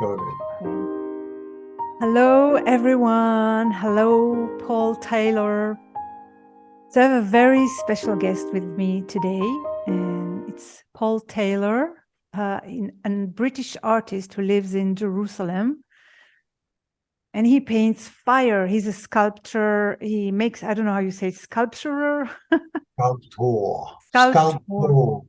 Got it. Hello, everyone. Hello, Paul Taylor. So I have a very special guest with me today, and it's Paul Taylor, a British artist who lives in Jerusalem. And he paints fire. He's a sculptor. He makes, I don't know how you say, sculpturer? Sculptor. Sculptor.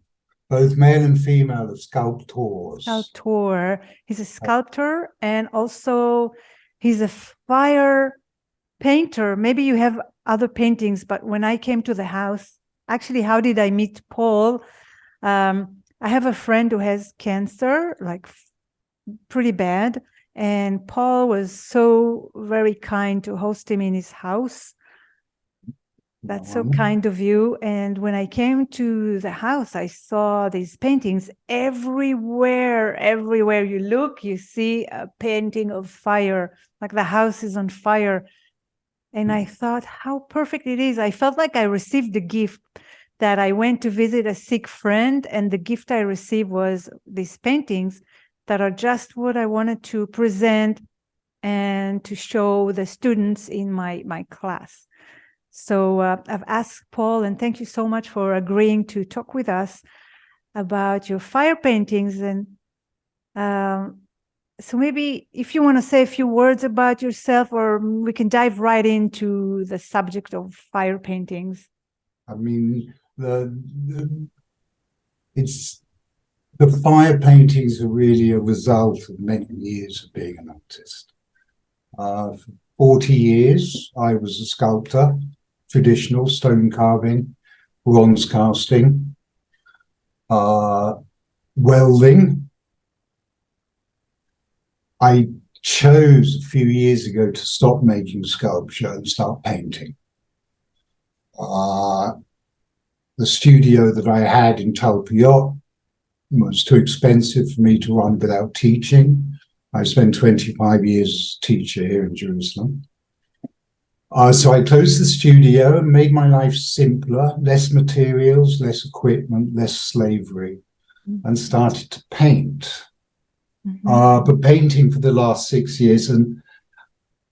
Both male and female are sculptors. Sculptor. He's a sculptor, and also he's a fire painter. Maybe you have other paintings, but when I came to the house, actually, how did I meet Paul? I have a friend who has cancer, like pretty bad, and Paul was so very kind to host him in his house. That's so kind of you. And when I came to the house, I saw these paintings everywhere. Everywhere you look, you see a painting of fire, like the house is on fire. And I thought how perfect it is. I felt like I received a gift, that I went to visit a sick friend, and the gift I received was these paintings that are just what I wanted to present and to show the students in my class. So I've asked Paul, and thank you so much for agreeing to talk with us about your fire paintings. And so maybe if you want to say a few words about yourself, or we can dive right into the subject of fire paintings. I mean, it's the fire paintings are really a result of many years of being an artist. For 40 years, I was a sculptor, traditional stone carving, bronze casting, welding. I chose a few years ago to stop making sculpture and start painting. The studio that I had in Talpiot was too expensive for me to run without teaching. I spent 25 years as a teacher here in Jerusalem. So I closed the studio and made my life simpler, less materials, less equipment, less slavery, and started to paint. But painting for the last 6 years, and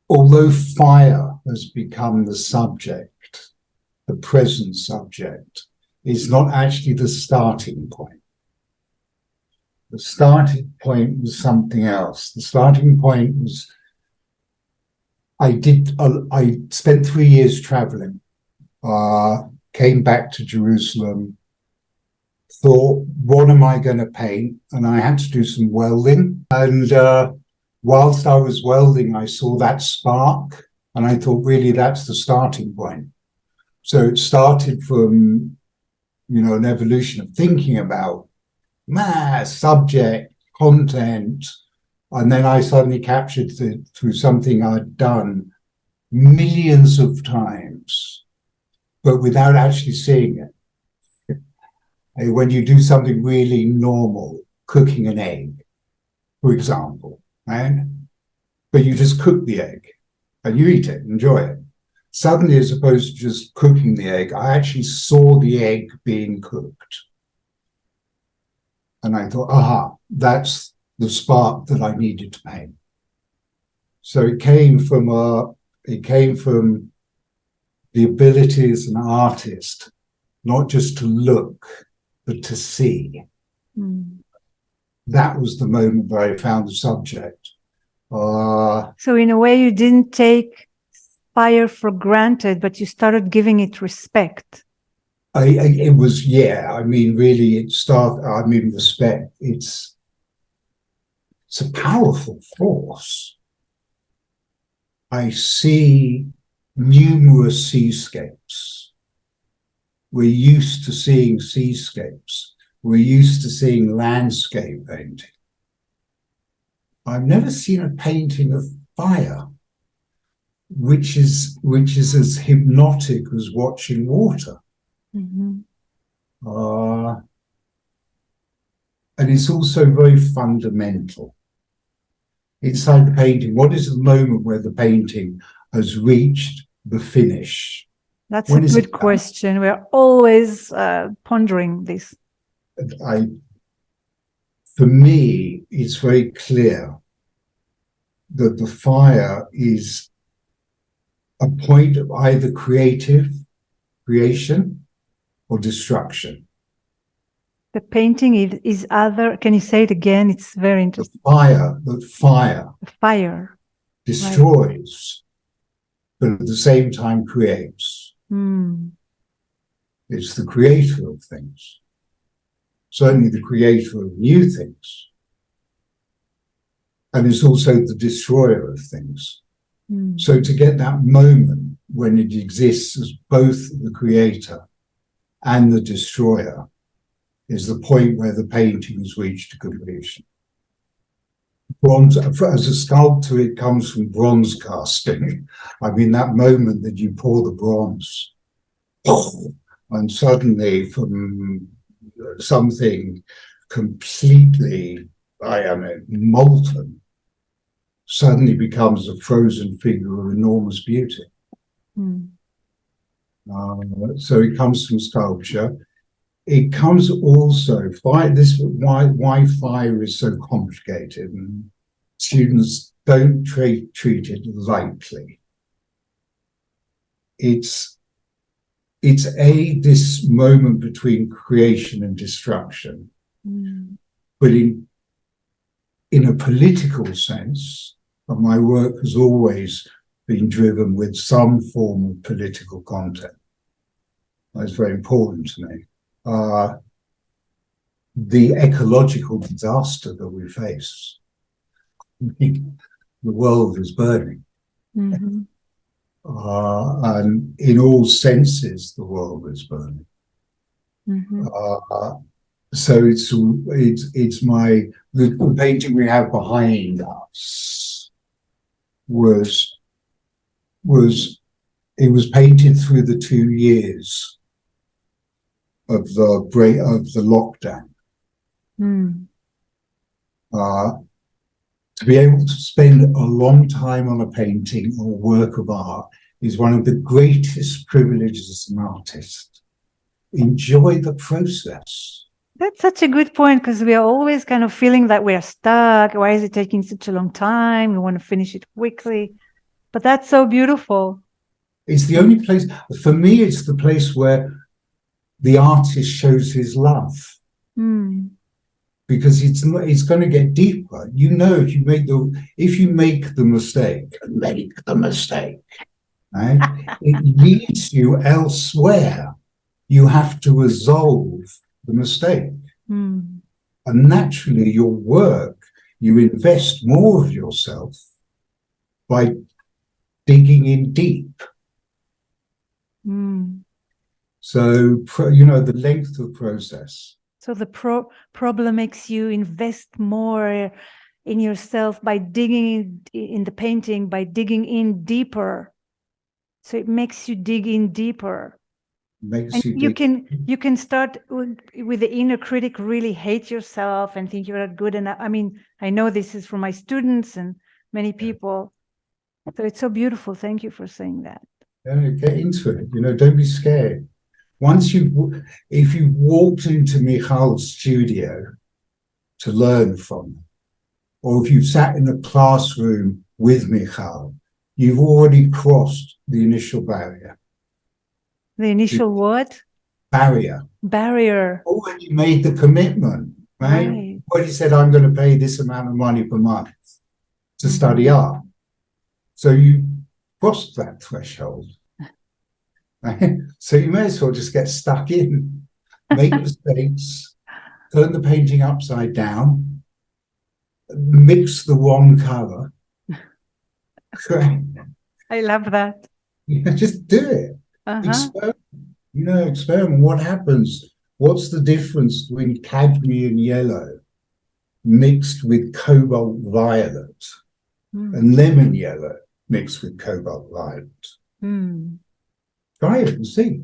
although fire has become the subject, the present subject, it's not actually the starting point. The starting point was something else. The starting point was I spent 3 years traveling, came back to Jerusalem, thought, what am I going to paint? And I had to do some welding. And whilst I was welding, I saw that spark, and I thought, really, that's the starting point. So it started from, an evolution of thinking about subject, content, and then I suddenly captured it through something I'd done millions of times, but without actually seeing it. When you do something really normal, cooking an egg, for example, right? But you just cook the egg and you eat it, enjoy it. Suddenly, as opposed to just cooking the egg, I actually saw the egg being cooked. And I thought, that's the spark that I needed to paint. So it came from the ability as an artist, not just to look, but to see. That was the moment where I found the subject. So in a way, you didn't take fire for granted, but you started giving it respect. It was, really, respect. It's a powerful force. I see numerous seascapes. We're used to seeing seascapes. We're used to seeing landscape painting. I've never seen a painting of fire, which is as hypnotic as watching water. And it's also very fundamental. Inside the painting, what is the moment where the painting has reached the finish? That's a good question. We're always pondering this. For me, it's very clear that the fire is a point of either creation or destruction. The painting is other. Can you say it again? It's very interesting. The fire The fire destroys, but at the same time creates. Mm. It's the creator of things, certainly the creator of new things. And it's also the destroyer of things. Mm. So to get that moment when it exists as both the creator and the destroyer is the point where the painting has reached completion. Bronze, as a sculptor, it comes from bronze casting. I mean, that moment that you pour the bronze, and suddenly from something completely, molten, suddenly becomes a frozen figure of enormous beauty. Mm. So it comes from sculpture. It comes also why fire is so complicated, and students don't treat it lightly. It's this moment between creation and destruction, but in a political sense, and my work has always been driven with some form of political content. That's very important to me. The ecological disaster that we face. The world is burning. Mm-hmm. And in all senses, the world is burning. Mm-hmm. So it's the painting we have behind us was painted through the 2 years of the lockdown. Mm. To be able to spend a long time on a painting or work of art is one of the greatest privileges as an artist. Enjoy the process. That's such a good point, because we are always kind of feeling that we are stuck. Why is it taking such a long time? We want to finish it quickly. But that's so beautiful. It's the only place, for me, it's the place where the artist shows his love. Mm. Because it's going to get deeper. You know, if you make the mistake, right? It leads you elsewhere. You have to resolve the mistake. Mm. And naturally, your work, you invest more of yourself by digging in deep. Mm. So, the length of process. So the problem makes you invest more in yourself by digging in the painting, by digging in deeper. So it makes you dig in deeper. You can start with the inner critic, really hate yourself and think you're not good enough. I mean, I know this is from my students and many people. So it's so beautiful. Thank you for saying that. Yeah, get into it. Don't be scared. If you walked into Michal's studio to learn from, or if you've sat in a classroom with Michal, you've already crossed the initial barrier. The initial what? Barrier. Already made the commitment, right? Already said, I'm going to pay this amount of money per month to study art. So you crossed that threshold. Right? So you may as well just get stuck in, make mistakes, turn the painting upside down, mix the wrong color. I love that. Just do it. Experiment. What happens? What's the difference between cadmium yellow mixed with cobalt violet and lemon yellow mixed with cobalt violet? Try it and see.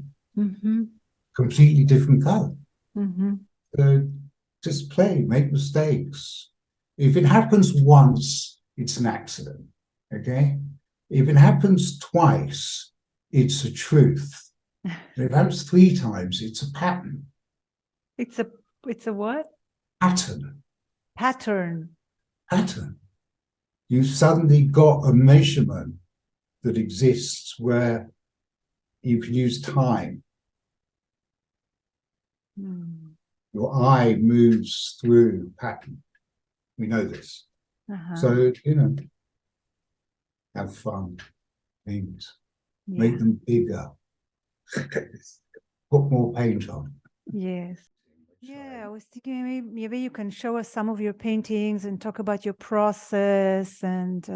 Completely different color. So just play, make mistakes. If it happens once, it's an accident. Okay? If it happens twice, it's a truth. If it happens 3 times, it's a pattern. It's a what? Pattern. Pattern. you suddenly got a measurement that exists where you can use time. Your eye moves through pattern. We know this. So, have fun, things, make them bigger, put more paint on. Yes. Yeah, I was thinking maybe you can show us some of your paintings and talk about your process and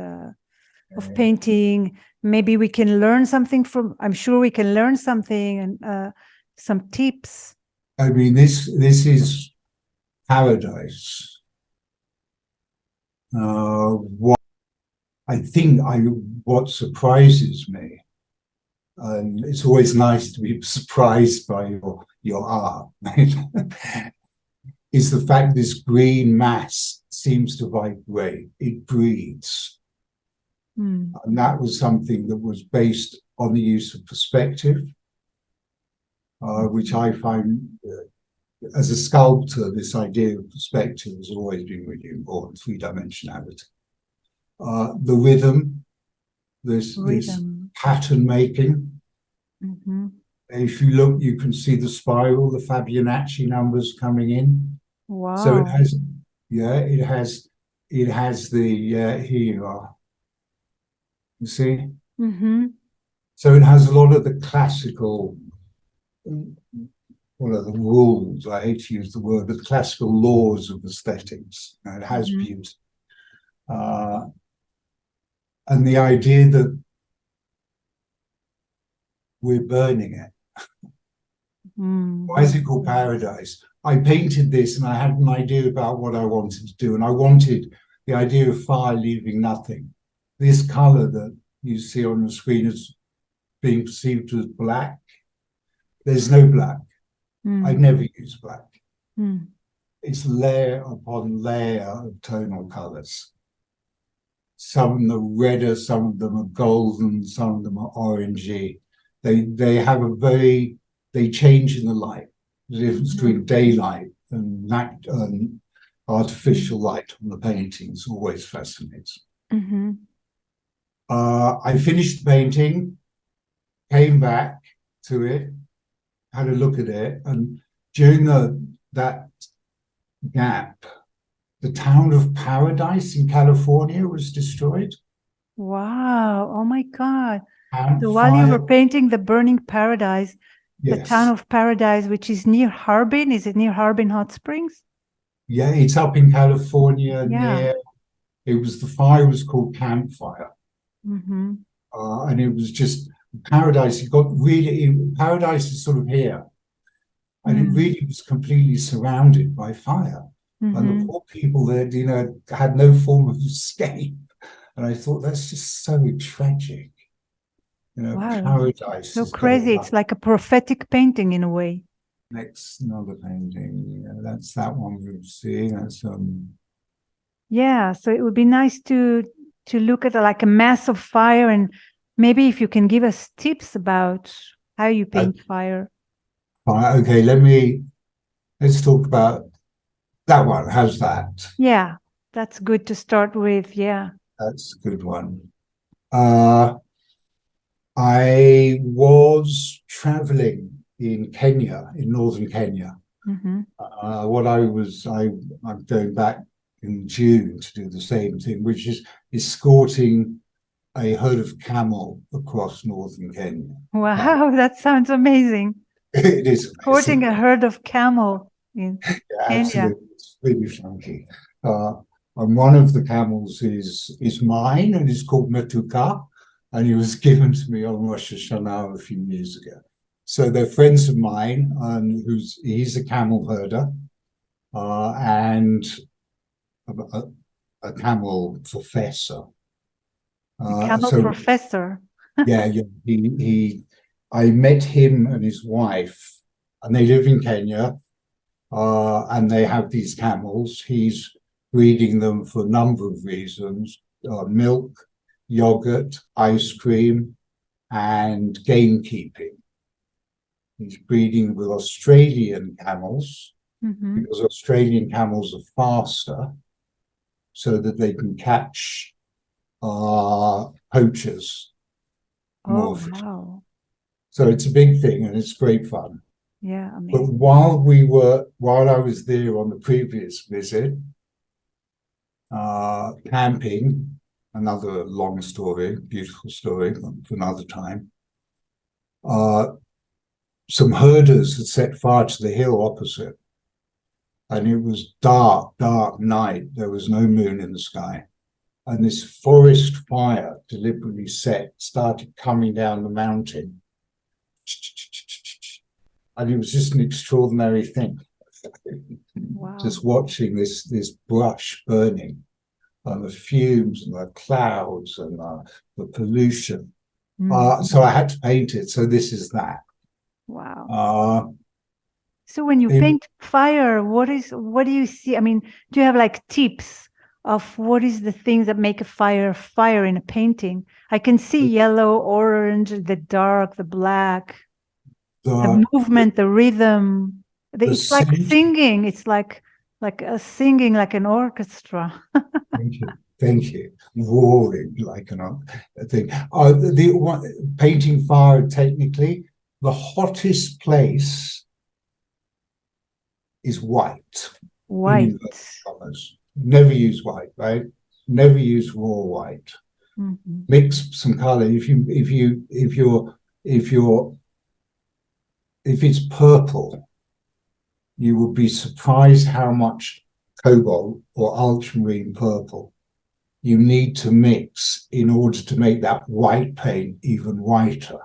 of painting. Maybe we can learn something from, I'm sure we can learn something and some tips. I mean, this is paradise. What surprises me, and it's always nice to be surprised by your art, is the fact this green mass seems to vibrate. It breathes. And that was something that was based on the use of perspective, which I find, as a sculptor, this idea of perspective has always been really important, three-dimensionality. The rhythm, this pattern making. If you look, you can see the spiral, the Fibonacci numbers coming in. Wow. So it has, it has the, here you are. You see? So it has a lot of the classical, what are the rules? I hate to use the word, but the classical laws of aesthetics. It has beauty. And the idea that we're burning it. Why is it called paradise? I painted this and I had an idea about what I wanted to do, and I wanted the idea of fire leaving nothing. This color that you see on the screen is being perceived as black. There's no black. I never use black. It's layer upon layer of tonal colors. Some of them are redder, some of them are golden, some of them are orangey. They have they change in the light. The difference between daylight and artificial light on the paintings always fascinates me. I finished the painting, came back to it, had a look at it, and during that gap, the town of Paradise in California was destroyed. Wow! Oh my God! And so while you were painting the burning paradise, the town of Paradise, which is near Harbin, is it near Harbin Hot Springs? Yeah, it's up in California. Near. The fire was called Campfire, and it was just Paradise. Paradise is sort of here. And it really was completely surrounded by fire. And the poor people there, had no form of escape. And I thought, that's just so tragic. Wow. Paradise. So crazy. It's like a prophetic painting in a way. Next, another painting. That's that one we've seen. That's yeah. So it would be nice to look at like a mass of fire, and maybe if you can give us tips about how you paint fire. Okay, let's talk about that one. How's that? Yeah, that's good to start with. Yeah. That's a good one. I was traveling in Kenya, in northern Kenya. I'm going back in June to do the same thing, which is escorting a herd of camel across northern Kenya. Wow, that sounds amazing. It is escorting a herd of camel in Kenya. Absolutely, it's really funky. And one of the camels is mine, and it's called Metuka, and he was given to me on Rosh Hashanah a few years ago. So they're friends of mine, and he's a camel herder, and a camel professor. Professor. yeah, I met him and his wife, and they live in Kenya, and they have these camels. He's breeding them for a number of reasons: milk, yogurt, ice cream, and gamekeeping. He's breeding with Australian camels because Australian camels are faster, so that they can catch are poachers more Oh, often. wow. So it's a big thing and it's great fun. Yeah, But amazing. while I was there on the previous visit, camping, another long story, beautiful story for another time. Some herders had set fire to the hill opposite, and it was dark, dark night. There was no moon in the sky. And this forest fire, deliberately set, started coming down the mountain. And it was just an extraordinary thing. Wow. Just watching this brush burning, and the fumes and the clouds and the pollution. So I had to paint it. So this is that. Wow. So when you paint fire, what do you see? I mean, do you have like tips of what is the things that make a fire in a painting? I can see yellow, orange, the dark, the black, the movement, the rhythm. It's like singing. It's like a singing like an orchestra. Thank you. Thank you. Roaring like an thing. The one, painting fire, technically, the hottest place is white. White. Colors. Never use white, right? Never use raw white. Mm-hmm. Mix some color. If it's purple, you will be surprised how much cobalt or ultramarine purple you need to mix in order to make that white paint even whiter.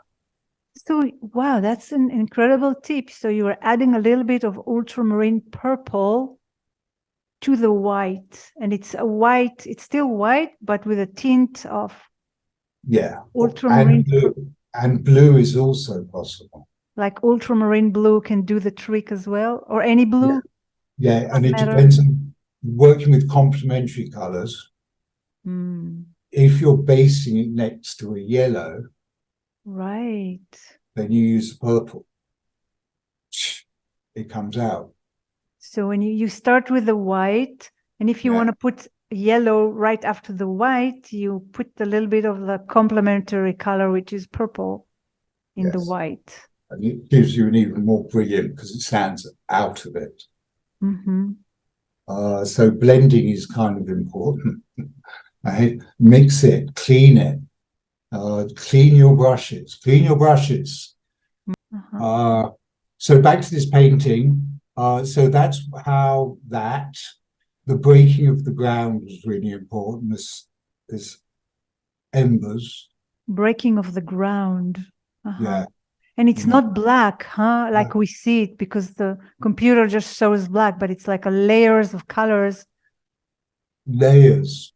So, wow, that's an incredible tip. So you are adding a little bit of ultramarine purple to the white, and it's still white, but with a tint of ultramarine. And blue is also possible. Like ultramarine blue can do the trick as well, or any blue. Yeah, and it depends on working with complementary colors. If you're basing it next to a yellow, right, then you use purple. It comes out. So when you start with the white, and if you want to put yellow right after the white, you put a little bit of the complementary color, which is purple, in the white. And it gives you an even more brilliant, because it stands out of it. So blending is kind of important. Right? Mix it, clean it, clean your brushes, so back to this painting. So that's how the breaking of the ground was really important. This embers. Breaking of the ground. Yeah. And it's not black, huh? Like we see it, because the computer just shows black, but it's like a layers of colors. Layers,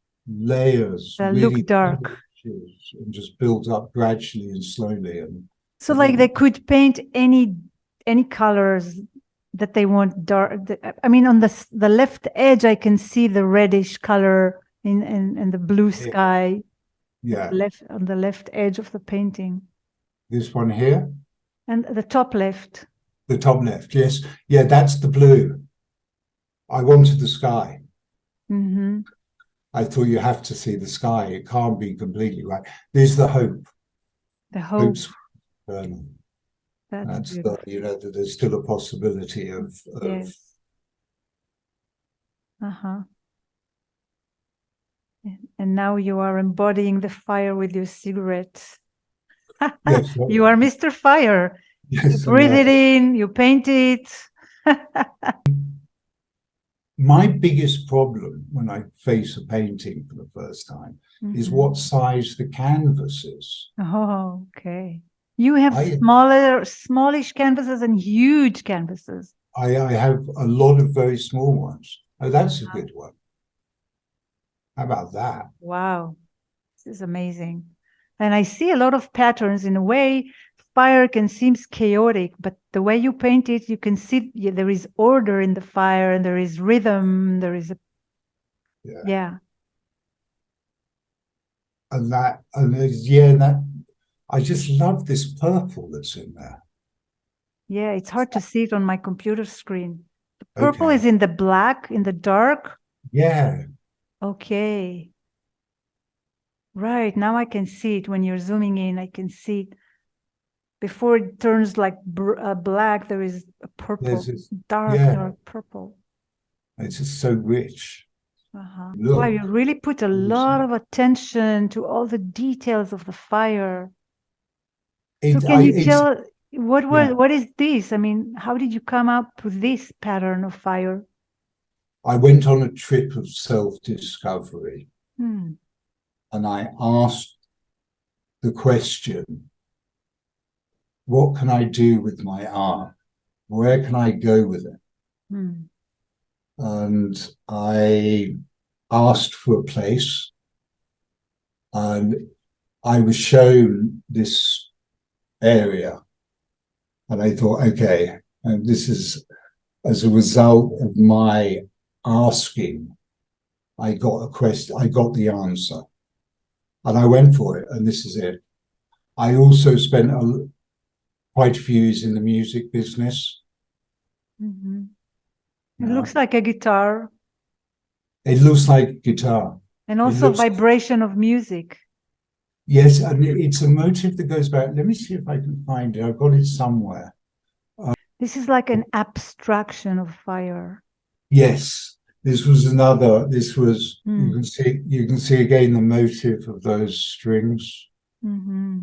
that really look dark. And just build up gradually and slowly. And so like they could paint any colors that they want dark. I mean, on the left edge, I can see the reddish color in the blue sky. Yeah. On the left edge of the painting. This one here? And the top left. The top left, yes. Yeah, that's the blue. I wanted the sky. I thought you have to see the sky. It can't be completely right. There's the hope. The hope. Hope's burning. That's that there's still a possibility of yes. And now you are embodying the fire with your cigarette. Yes, you are Mr. Fire. Yes, you breathe it in, you paint it. My biggest problem when I face a painting for the first time is what size the canvas is. Oh, okay. You have smallish canvases and huge canvases. I have a lot of very small ones. Oh, that's a good one. How about that? Wow, this is amazing. And I see a lot of patterns. In a way, fire can seem chaotic, but the way you paint it, you can see there is order in the fire, and there is rhythm. There is And that I just love this purple that's in there. Yeah, it's hard to see it on my computer screen. The purple is in the black, in the dark. Yeah. Okay. Right. Now I can see it. When you're zooming in, I can see it. Before it turns like black, there is a purple, This, dark, yeah, dark purple. it's just so rich. Wow, Look, you really put a lot of attention to all the details of the fire. So can you it's tell yeah. what is this? I mean, how did you come up with this pattern of fire? I went on a trip of self-discovery, Hmm. and I asked the question, what can I do with my art? Where can I go with it? Hmm. And I asked for a place, and I was shown this area, and I thought, okay, and this is as a result of my asking, I got a question, I got the answer, and I went for it, and this is it. I also spent quite a few years in the music business. Mm-hmm. It Yeah. looks like a guitar It looks like guitar. and It also looks, vibration of music. yes, and it's a motif that goes back. Let me see if I can find it. I've got it somewhere. This is like an abstraction of fire. Yes, this was another. This was Hmm. you can see again the motif of those strings. Mm-hmm.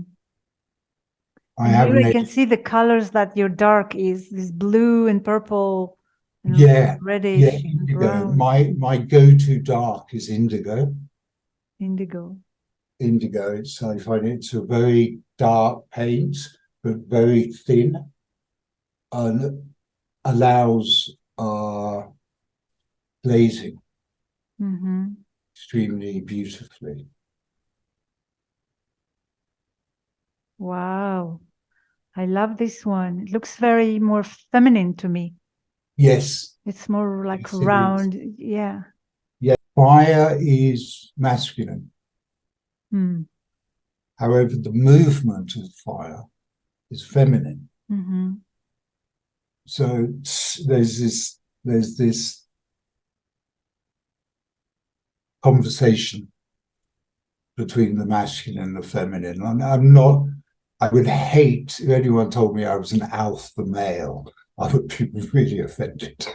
I And here haven't I can see the colors that your dark is, this blue and purple and yeah, yeah, reddish and indigo. brown, My go-to dark is indigo. indigo. Indigo. It's I find it's a very dark paint, but very thin and allows glazing Mm-hmm. extremely beautifully. Wow. I love this one. It looks very more feminine to me. Yes, It's more like yes, it is. round. Yeah. Yeah, fire is masculine. Hmm. However, the movement of fire is feminine. Mm-hmm. So there's this conversation between the masculine and the feminine. And I'm not. I would hate if anyone told me I was an alpha male. I would be really offended.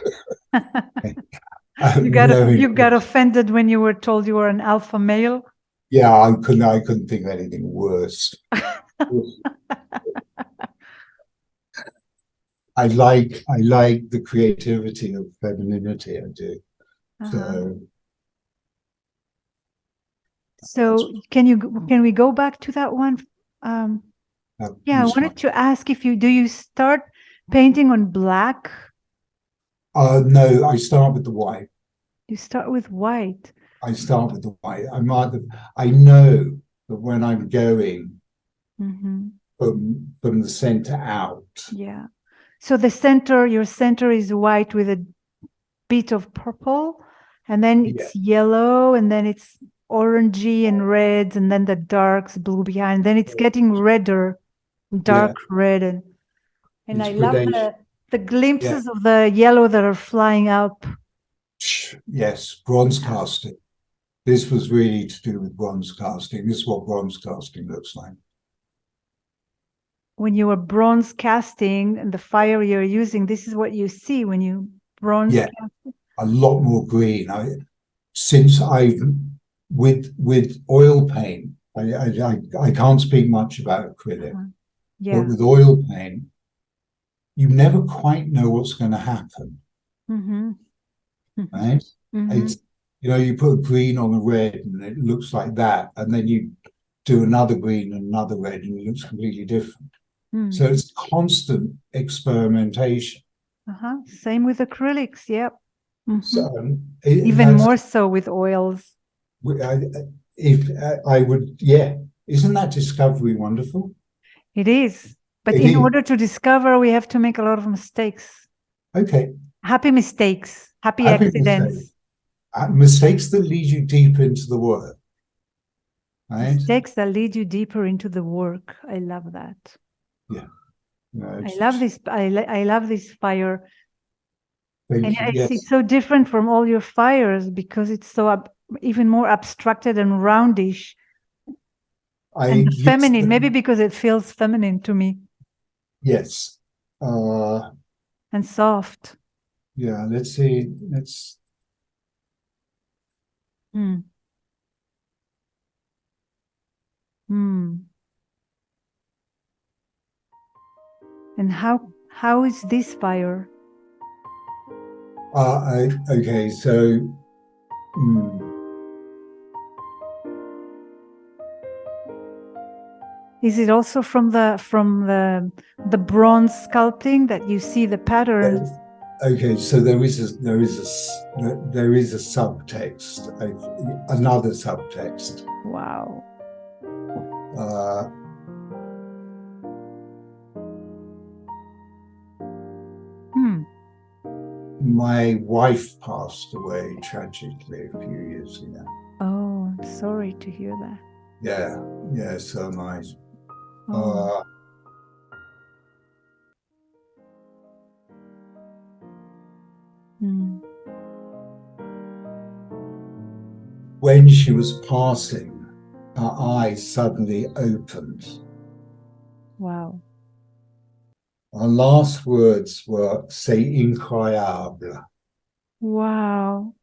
No, You got offended when you were told you were an alpha male. yeah, I couldn't think of anything worse. I like the creativity of femininity. I do. Uh-huh. So So can we go back to that one? Um, yeah, I this one. wanted to ask if you start painting on black? No, I start with the white. You start with white. I start with the white. I know that when I'm going Mm-hmm. from the center out. Yeah. So the center, your center is white with a bit of purple, and then Yeah, it's yellow, and then it's orangey and red, and then the darks blue behind. Then it's getting redder, yeah. dark red, and It's I love gradation. the Yeah. glimpses of the yellow that are flying up. Yes, bronze Yeah. casting. This was really to do with bronze casting. This is what bronze casting looks like. When you are bronze casting and the fire you're using, this is what you see when you bronze Yeah, cast. a lot more green. Since I've with oil paint, I can't speak much about acrylic, Uh-huh. but Yeah. with oil paint, you never quite know what's going to happen, Mm-hmm. right? Mm-hmm. It's you put a green on a red and it looks like that, and then you do another green and another red and it looks completely different. So Mm. it's constant experimentation. Uh-huh. Same with acrylics. Yep. So Mm-hmm. Even that's more so with oils. if I would, yeah. Isn't that discovery wonderful? It is. But It in is. order to discover, we have to make a lot of mistakes. Okay. Happy mistakes, happy Happy mistakes. accidents, Mistakes that lead you deep into the work, right? mistakes that lead you deeper into the work. I love that. Yeah. No, I love this. I love this fire. And thank you. it's Yes. so different from all your fires because it's so even more abstracted and roundish. And yes, feminine, maybe because it feels feminine to me yes. and soft. Yeah, let's see. Let's. Mm. Mm. And how is this fire? Okay, so Is it also from the bronze sculpting that you see the patterns? okay, so there is a subtext, another subtext. Wow. Uh, Hmm. my wife passed away tragically a few years ago. Oh, I'm sorry to hear that. Yeah, so nice. Oh. Hmm. When she was passing, her eyes suddenly opened. Wow. Her last words were "C'est incroyable." Wow.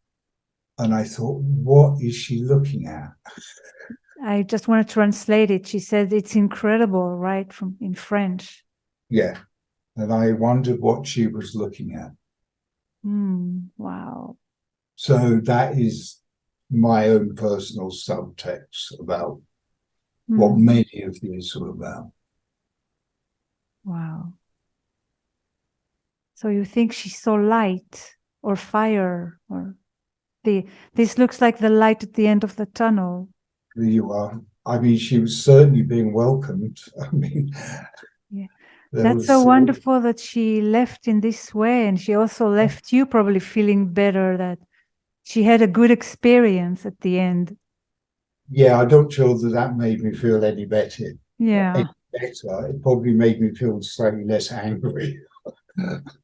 And I thought, what is she looking at? I just want to translate it. She said it's incredible, right? From in French. Yeah. And I wondered what she was looking at. Wow. So that is my own personal subtext about what Mm. many of these are about. Wow. So you think she saw light or fire or this looks like the light at the end of the tunnel. There you are. I mean, she was certainly being welcomed. I mean, Yeah. there That's so was, wonderful that she left in this way, and she also left you probably feeling better that she had a good experience at the end. yeah, I don't feel that made me feel any better. Yeah. It probably made me feel slightly less angry.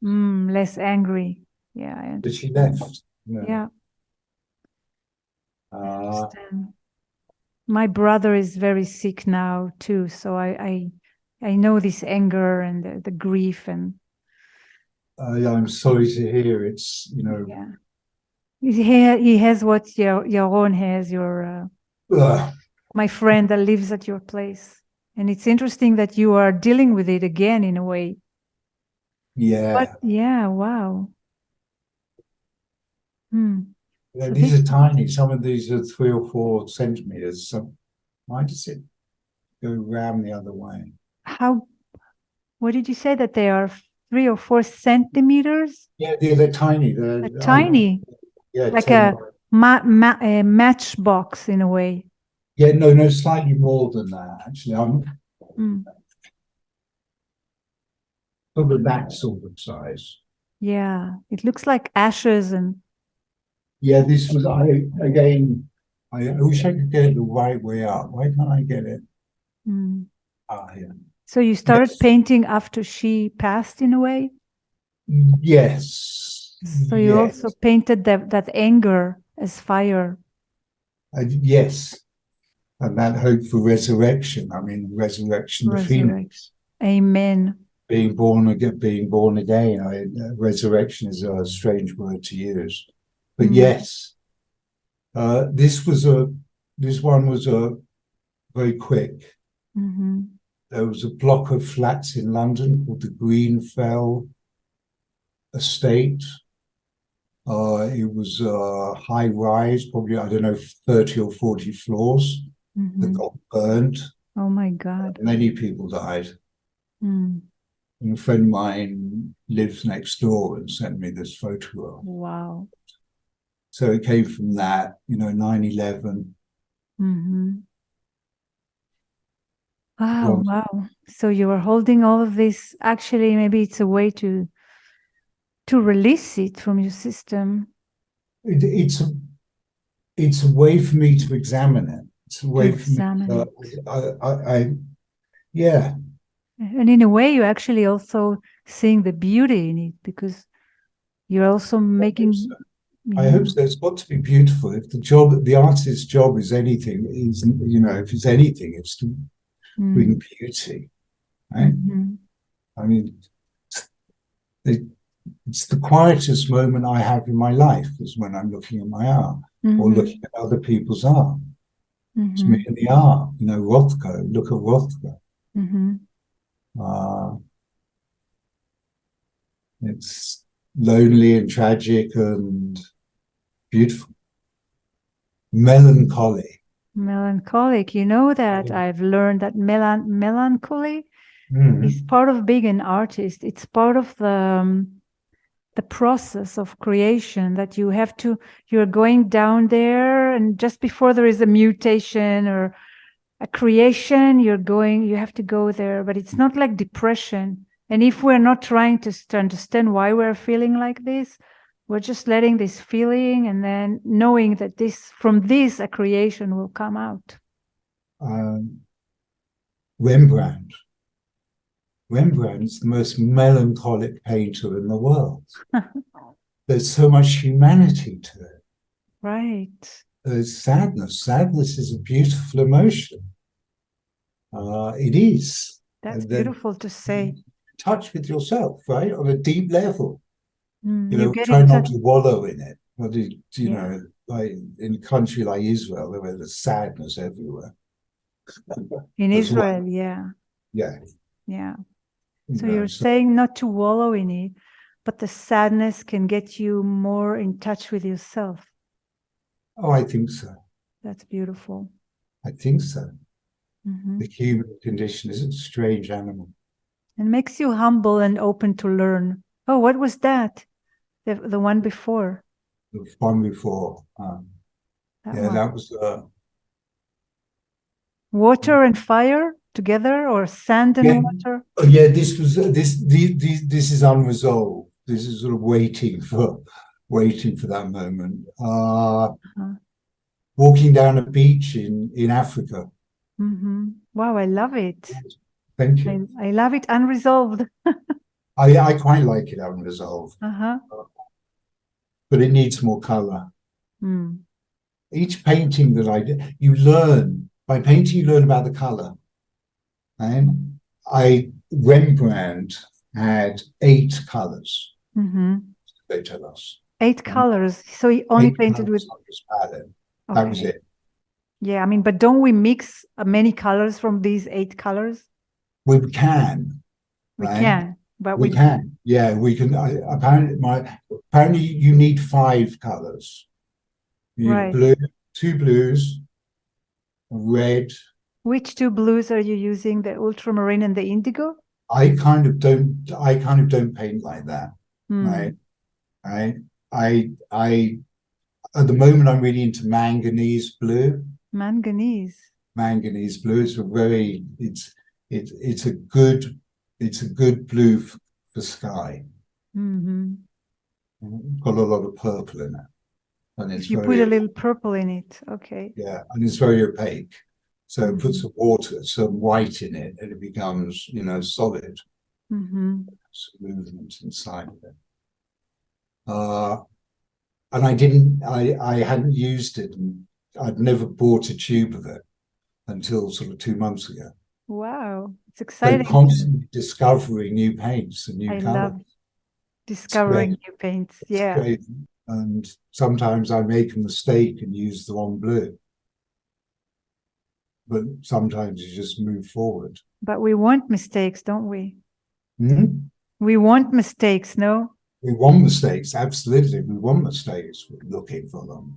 Less angry. Yeah, I But she understand. left. Yeah, I Uh, understand. My brother is very sick now too, so I know this anger and the grief and I'm sorry to hear it's, yeah. He has what Yaron has, your uh, my friend that lives at your place. And it's interesting that you are dealing with it again in a way. But yeah. yeah, wow. Yeah, So these this are tiny. Some of these are 3 or 4 centimeters. Why does it go round the other way? how what did you say that they are 3 or 4 centimeters? Yeah, they're tiny. Tiny, Yeah, like 10 a, by, a matchbox in a way. yeah, no, slightly more than that, actually. I'm Mm. probably that sort of size. Yeah, it looks like ashes and Yeah, this was, I wish I could get it the right way up. Why can't I get it? mm. Yeah. So you started Yes. painting after she passed in a way? Yes. So you also Yes. painted that anger as fire. Yes. And that hope for resurrection. I mean, resurrection, the Resurrection. phoenix, Amen. being born again. Resurrection is a strange word to use, but Mm. yes, this one was a very quick. Mm-hmm. There was a block of flats in London called the Greenfell Estate. It was a high rise, probably, I don't know, 30 or 40 floors that Mm-hmm. got burned. Oh my God. Many people died. Mm. And a friend of mine lives next door and sent me this photograph. Wow. So it came from that, 9/11. Mm-hmm. Wow, Well, wow. So you are holding all of this. Actually, maybe it's a way to release it from your system, it, it's a way for me to examine it. It's a to way for me. examine it. Yeah, And in a way, you're actually also seeing the beauty in it because you're also I hope so. making I hope so. It's got to be beautiful. If the artist's job is anything, if it's anything, it's to bring beauty, right? I mean, it's the quietest moment I have in my life is when I'm looking at my art or looking at other people's art. It's me and the art, Rothko, look at Rothko. It's lonely and tragic and beautiful. Melancholy. Melancholic. You know that I've learned that melancholy is part of being an artist. It's part of the process of creation that you're going down there, and just before there is a mutation or a creation, you have to go there, but it's not like depression. And if we're not trying to understand why we're feeling like this, we're just letting this feeling and then knowing that from this a creation will come out. Rembrandt's the most melancholic painter in the world. There's so much humanity to it. Right. There's sadness. Sadness is a beautiful emotion. It is. That's beautiful to say. Touch with yourself, right? On a deep level. Try not to wallow in it. Like in a country like Israel, there's sadness everywhere. In Israel, yeah. Yeah. Yeah. So you're saying not to wallow in it, but the sadness can get you more in touch with yourself. Oh, I think so. That's beautiful. I think so. The human condition is a strange animal. And makes you humble and open to learn. Oh, what was that? The one before? The one before. That was water and fire together, or sand and water? Oh, yeah, this is unresolved. This is sort of waiting for that moment. Walking down a beach in Africa. Wow, I love it. Thank you. I love it unresolved. I quite like it unresolved. But it needs more color. Each painting that I do, by painting, you learn about the color. And Rembrandt had 8 colors. They tell us 8 colors. So he only painted with his palette. That was it. Yeah, I mean, but don't we mix many colors from these 8 colors? We can. We can, but we can. Yeah, we can. Apparently, you need 5 colors. You need blue, 2 blues, red. Which 2 blues are you using? The ultramarine and the indigo? I kind of don't paint like that. Right. I at the moment I'm really into manganese blue. Manganese blue is it's a good blue for sky. Got a lot of purple in it, and it's you put a little purple in it. Okay. Yeah, and it's very opaque, so put some white in it, and it becomes solid. Some movement inside of it. And I hadn't used it, and I'd never bought a tube of it until sort of 2 months ago. Wow, it's exciting. So constantly discovering new paints and new colors. I love discovering new paints. Yeah. And sometimes I make a mistake and use the wrong blue. But sometimes you just move forward. But we want mistakes, don't we? We want mistakes, no? We want mistakes, absolutely. We want mistakes. We're looking for them.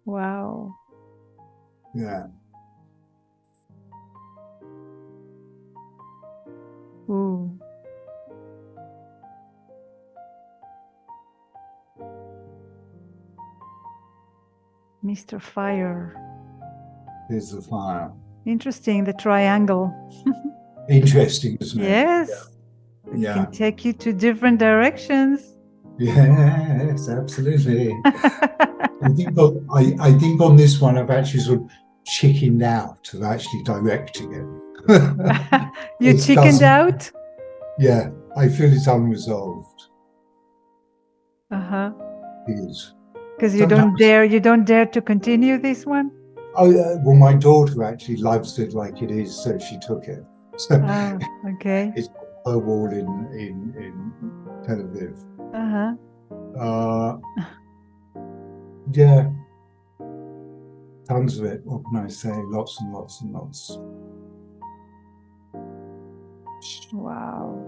Wow. Yeah. Ooh. Mr. Fire. There's the fire. Interesting, the triangle. Interesting, isn't it? Yes. Yeah. It can take you to different directions. Yes, absolutely. I think on this one I've actually sort of chickened out of actually directing it. You chickened out? Yeah, I feel it's unresolved. It is. Because you don't dare to continue this one? Oh, well, my daughter actually loves it like it is, so she took it. So Okay. it's her wall in Tel Aviv. Uh-huh. Yeah, tons of it. What can I say? Lots and lots and lots. Wow.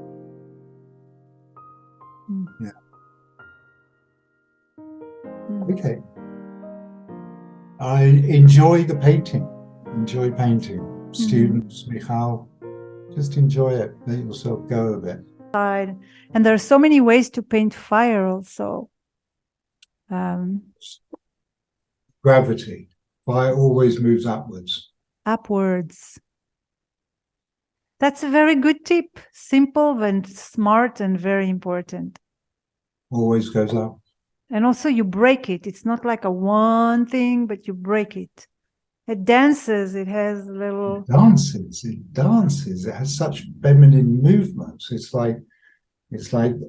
Yeah. Mm. Okay. I enjoy the painting. Enjoy painting. Students, Michal, just enjoy it. Let yourself go a bit. And there are so many ways to paint fire also. Gravity. Fire always moves upwards. Upwards. That's a very good tip. Simple and smart and very important. Always goes up. And also you break it. It's not like a one thing, but you break it. It dances. It has little... It dances. It has such feminine movements. It's like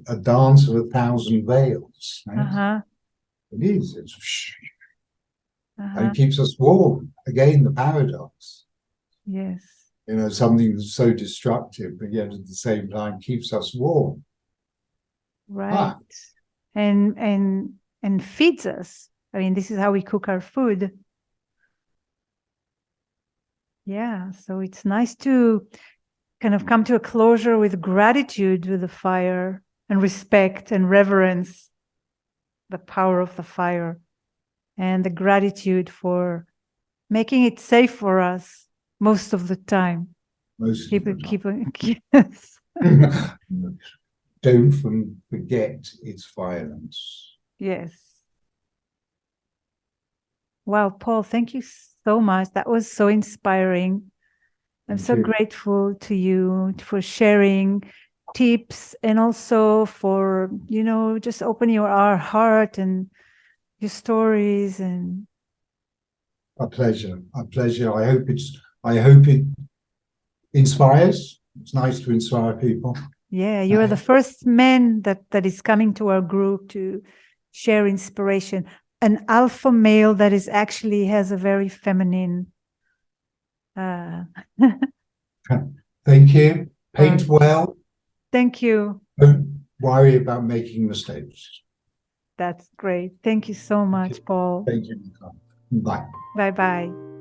a dance of 1,000 veils. Right? It is. And it keeps us warm. Again, the paradox. Yes. You know, something that's so destructive, but yet at the same time keeps us warm. Right. And feeds us. I mean, this is how we cook our food. Yeah. So it's nice to kind of come to a closure with gratitude with the fire and respect and reverence the power of the fire and the gratitude for making it safe for us most of the time. Keep it. Yes. Don't forget its violence. Yes. Wow, Paul, thank you so much. That was so inspiring. I'm so grateful to you for sharing tips and also for, just opening our heart and your stories. And a pleasure. I hope it inspires. It's nice to inspire people. Yeah, you are the first man that is coming to our group to share inspiration. An alpha male that is actually has a very feminine. Thank you. Paint well. Thank you. Don't worry about making mistakes. That's great. Thank you so much, Paul. Thank you. Bye. Bye-bye.